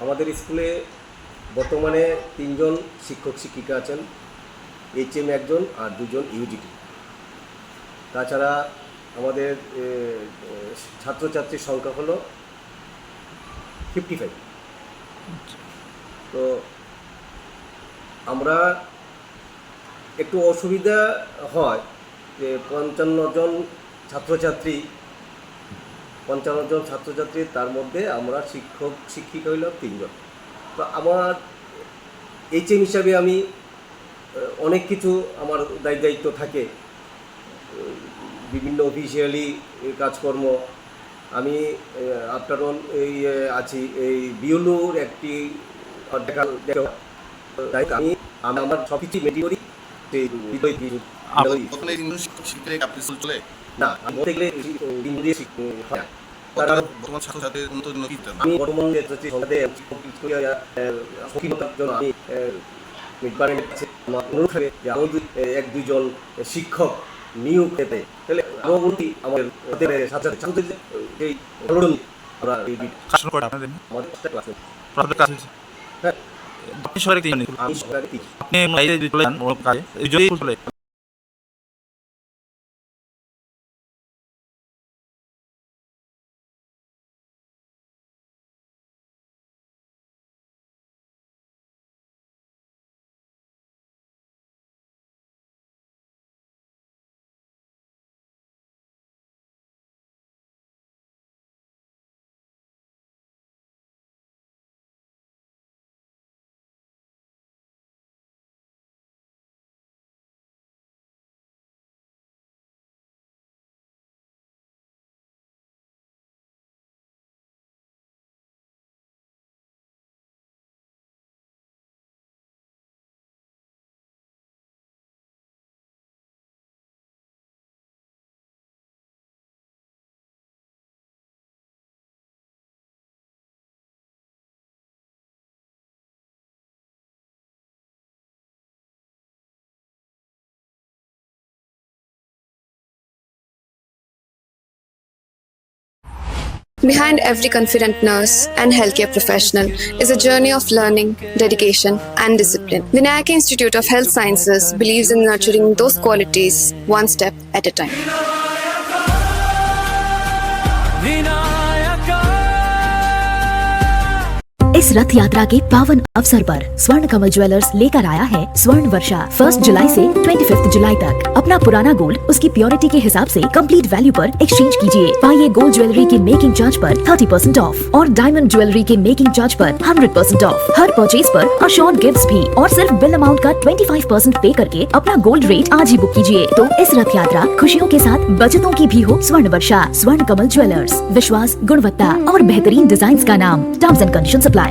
আমাদের স্কুলে বর্তমানে 3 জন শিক্ষক শিক্ষিকা আছেন, HM একজন আর 2 জন ইউজিটি। তাছাড়া আমাদের ছাত্রছাত্রীর সংখ্যা হলো 55। তো আমরা একটু অসুবিধা হয় যে 55 জন ছাত্রছাত্রী, তার মধ্যে আমরা শিক্ষক শিক্ষিকা হইল 3 জন। তো আমার HM হিসাবে আমি অনেক কিছু আমার দায়িত্ব থাকে, বিভিন্ন অফিসিয়ালি কাজকর্ম। আমি আফটার অল আছি এই বিউলুর একটি আমি আমার সব কিছু মেটি করি। না, আমি বলতে গেলে আমি বর্তমানে এক দুজন শিক্ষক নিয়োগ পেতে তাহলে আমাদের Behind every confident nurse and healthcare professional is a journey of learning, dedication, and discipline. Vinayaka Institute of Health Sciences believes in nurturing those qualities one step at a time. इस रथ यात्रा के पावन अवसर पर स्वर्ण कमल ज्वेलर्स लेकर आया है स्वर्ण वर्षा। 1 जुलाई से 25 जुलाई तक अपना पुराना गोल्ड उसकी प्योरिटी के हिसाब से कंप्लीट वैल्यू पर एक्सचेंज कीजिए। पाइए गोल्ड ज्वेलरी के मेकिंग चार्ज पर 30% ऑफ और डायमंड ज्वेलरी के मेकिंग चार्ज पर 100% ऑफ। हर परचेज पर अशोर्ड गिफ्ट्स भी और सिर्फ बिल अमाउंट का 25% पे करके अपना गोल्ड रेट आज ही बुक कीजिए। तो इस रथ यात्रा खुशियों के साथ बचतों की भी हो स्वर्ण वर्षा। स्वर्ण कमल ज्वेलर्स, विश्वास, गुणवत्ता और बेहतरीन डिजाइन का नाम। Terms and conditions apply.